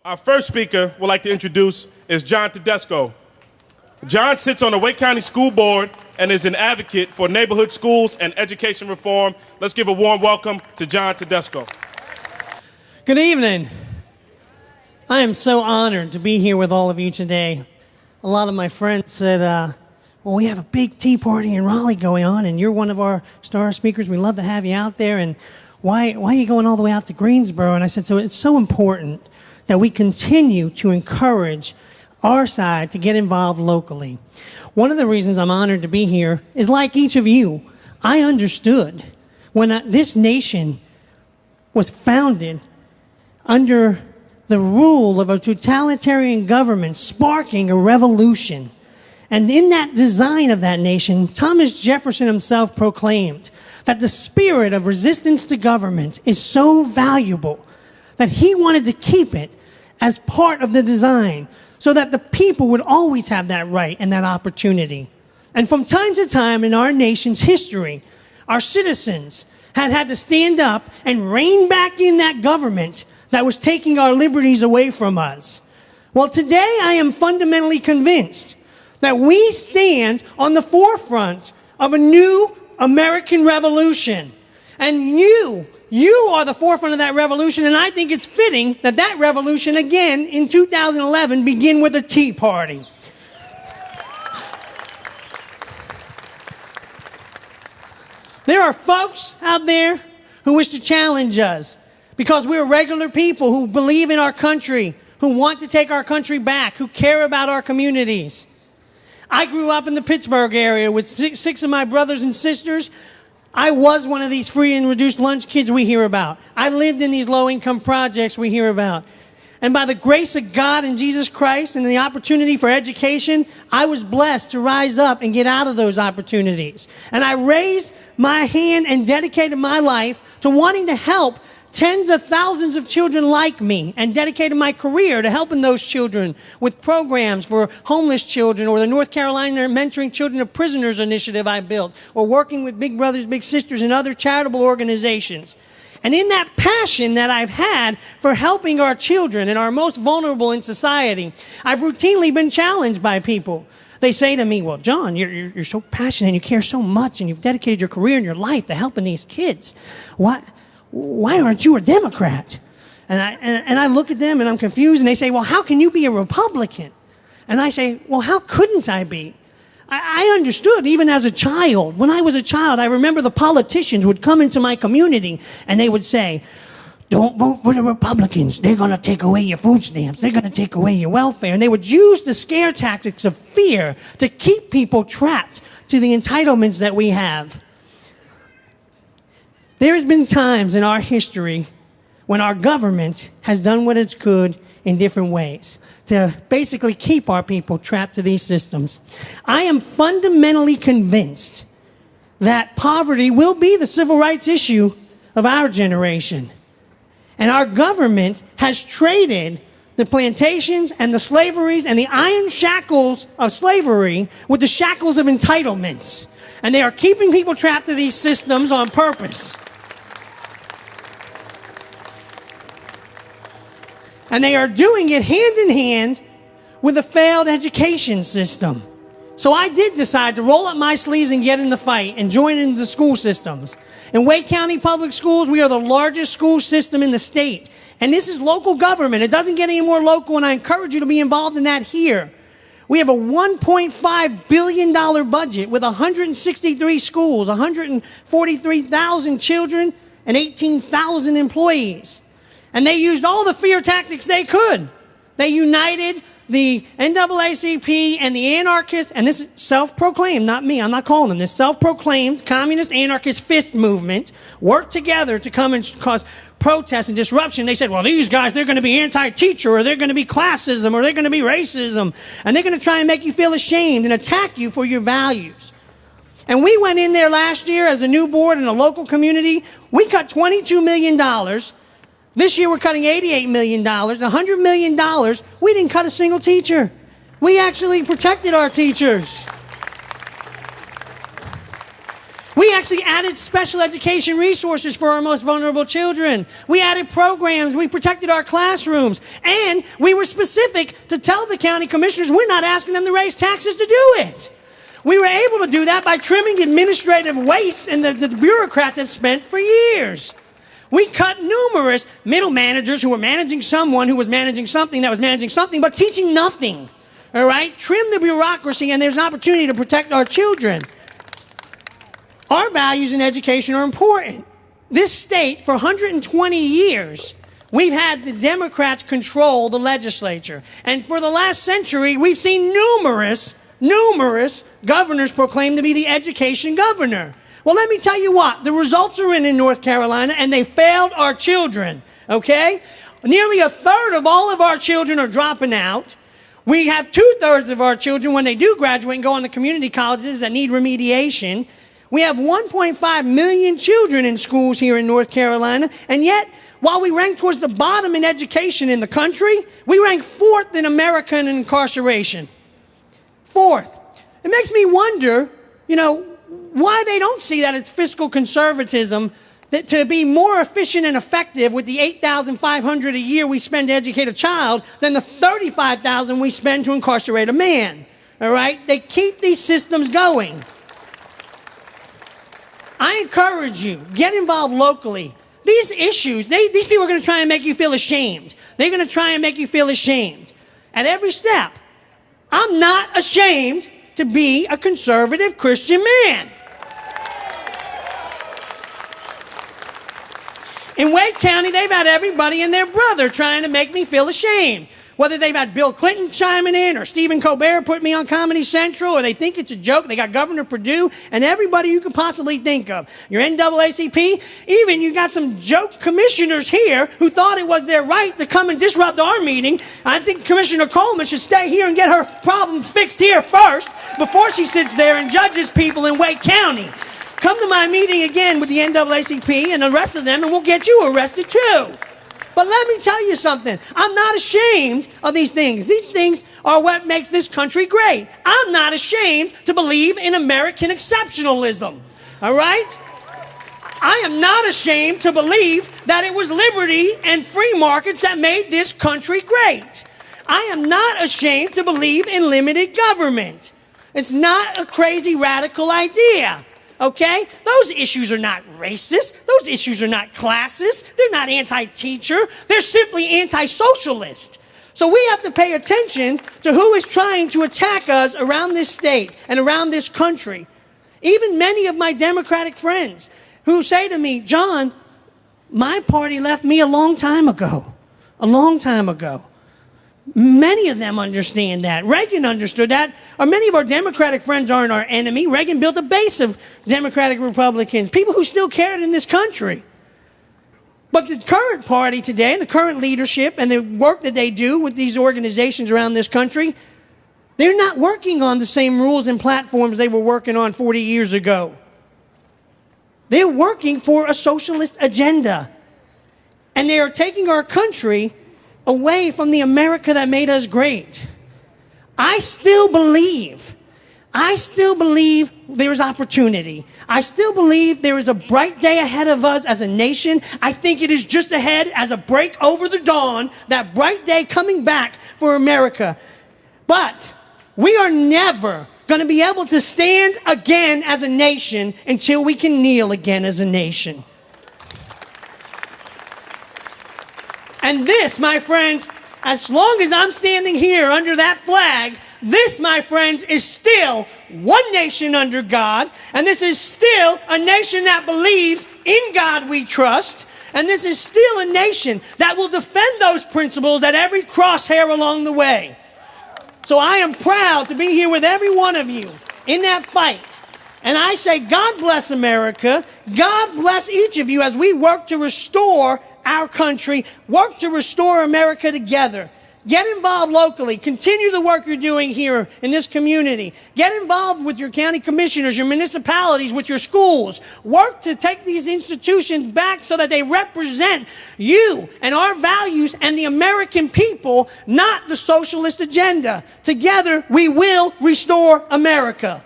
Our first speaker we'd like to introduce is John Tedesco. John sits on the Wake County School Board and is an advocate for neighborhood schools and education reform. Let's give a warm welcome to John Tedesco. Good evening. I am so honored to be here with all of you today. A lot of my friends said, well, we have a big tea party in Raleigh going on, and you're one of our star speakers. We'd love to have you out there, and why are you going all the way out to Greensboro? And I said, so it's so important that we continue to encourage our side to get involved locally. One of the reasons I'm honored to be here is, like each of you, I understood when this nation was founded under the rule of a totalitarian government sparking a revolution. And in that design of that nation, Thomas Jefferson himself proclaimed that the spirit of resistance to government is so valuable that he wanted to keep it as part of the design so that the people would always have that right and that opportunity. And from time to time in our nation's history, our citizens had to stand up and rein back in that government that was taking our liberties away from us. Well, today I am fundamentally convinced that we stand on the forefront of a new American revolution. And you are the forefront of that revolution, and I think it's fitting that that revolution again in 2011 begin with a tea party. There are folks out there who wish to challenge us because we're regular people who believe in our country, who want to take our country back, who care about our communities. I grew up in the Pittsburgh area with six of my brothers and sisters. I was one of these free and reduced lunch kids we hear about. I lived in these low-income projects we hear about. And by the grace of God and Jesus Christ and the opportunity for education, I was blessed to rise up and get out of those opportunities. And I raised my hand and dedicated my life to wanting to help tens of thousands of children like me, and dedicated my career to helping those children with programs for homeless children, or the North Carolina Mentoring Children of Prisoners initiative I built, or working with Big Brothers Big Sisters and other charitable organizations. And in that passion that I've had for helping our children and our most vulnerable in society, I've routinely been challenged by people. They say to me, well, John, you're so passionate and you care so much and you've dedicated your career and your life to helping these kids. Why aren't you a Democrat? And I look at them and I'm confused, and they say, well, how can you be a Republican? And I say, well, how couldn't I be? I understood even as a child. When I was a child, I remember the politicians would come into my community and they would say, don't vote for the Republicans. They're going to take away your food stamps. They're going to take away your welfare. And they would use the scare tactics of fear to keep people trapped to the entitlements that we have. There's been times in our history when our government has done what it's could in different ways to basically keep our people trapped to these systems. I am fundamentally convinced that poverty will be the civil rights issue of our generation. And our government has traded the plantations and the slaveries and the iron shackles of slavery with the shackles of entitlements. And they are keeping people trapped to these systems on purpose. And they are doing it hand in hand with a failed education system. So I did decide to roll up my sleeves and get in the fight and join in the school systems. In Wake County Public Schools, we are the largest school system in the state. And this is local government. It doesn't get any more local, and I encourage you to be involved in that here. We have a $1.5 billion budget with 163 schools, 143,000 children, and 18,000 employees. And they used all the fear tactics they could. They united the NAACP and the anarchists, and this is self-proclaimed, not me, I'm not calling them, this self-proclaimed communist anarchist fist movement worked together to come and cause protests and disruption. They said, well, these guys, they're going to be anti-teacher, or they're going to be classism, or they're going to be racism, and they're going to try and make you feel ashamed and attack you for your values. And we went in there last year as a new board in a local community. We cut $22 million. This year we're cutting $88 million, $100 million. We didn't cut a single teacher. We actually protected our teachers. We actually added special education resources for our most vulnerable children. We added programs. We protected our classrooms. And we were specific to tell the county commissioners we're not asking them to raise taxes to do it. We were able to do that by trimming administrative waste and the bureaucrats have spent for years. We cut numerous middle managers who were managing someone who was managing something that was managing something but teaching nothing. All right? Trim the bureaucracy and there's an opportunity to protect our children. Our values in education are important. This state, for 120 years, we've had the Democrats control the legislature. And for the last century, we've seen numerous governors proclaim to be the education governor. Well, let me tell you what. The results are in North Carolina, and they failed our children, okay? Nearly a third of all of our children are dropping out. We have 2/3 of our children, when they do graduate and go on to community colleges that need remediation. We have 1.5 million children in schools here in North Carolina, and yet, while we rank towards the bottom in education in the country, we rank 4th in America in incarceration. 4th. It makes me wonder, why they don't see that it's fiscal conservatism that to be more efficient and effective with the $8,500 a year we spend to educate a child than the $35,000 we spend to incarcerate a man. All right? They keep these systems going. I encourage you, get involved locally. These issues, these people are going to try and make you feel ashamed. They're going to try and make you feel ashamed at every step. I'm not ashamed to be a conservative Christian man. In Wake County, they've had everybody and their brother trying to make me feel ashamed. Whether they've had Bill Clinton chiming in or Stephen Colbert put me on Comedy Central or they think it's a joke. They got Governor Perdue and everybody you could possibly think of. Your NAACP, even you got some joke commissioners here who thought it was their right to come and disrupt our meeting. I think Commissioner Coleman should stay here and get her problems fixed here first before she sits there and judges people in Wake County. Come to my meeting again with the NAACP and the rest of them and we'll get you arrested too. But let me tell you something. I'm not ashamed of these things. These things are what makes this country great. I'm not ashamed to believe in American exceptionalism. All right? I am not ashamed to believe that it was liberty and free markets that made this country great. I am not ashamed to believe in limited government. It's not a crazy radical idea. Okay? Those issues are not racist. Those issues are not classist. They're not anti-teacher. They're simply anti-socialist. So we have to pay attention to who is trying to attack us around this state and around this country. Even many of my Democratic friends who say to me, John, my party left me a long time ago. A long time ago. Many of them understand that. Reagan understood that. Many of our Democratic friends aren't our enemy. Reagan built a base of Democratic Republicans, people who still cared in this country. But the current party today, the current leadership, and the work that they do with these organizations around this country, they're not working on the same rules and platforms they were working on 40 years ago. They're working for a socialist agenda. And they are taking our country away from the America that made us great. I still believe there is opportunity. I still believe there is a bright day ahead of us as a nation. I think it is just ahead as a break over the dawn, that bright day coming back for America. But we are never going to be able to stand again as a nation until we can kneel again as a nation. And this, my friends, as long as I'm standing here under that flag, this, my friends, is still one nation under God. And this is still a nation that believes in God we trust. And this is still a nation that will defend those principles at every crosshair along the way. So I am proud to be here with every one of you in that fight. And I say, God bless America. God bless each of you as we work to restore our country, work to restore America together. Get involved locally. Continue the work you're doing here in this community. Get involved with your county commissioners, your municipalities, with your schools. Work to take these institutions back so that they represent you and our values and the American people, not the socialist agenda. Together, we will restore America.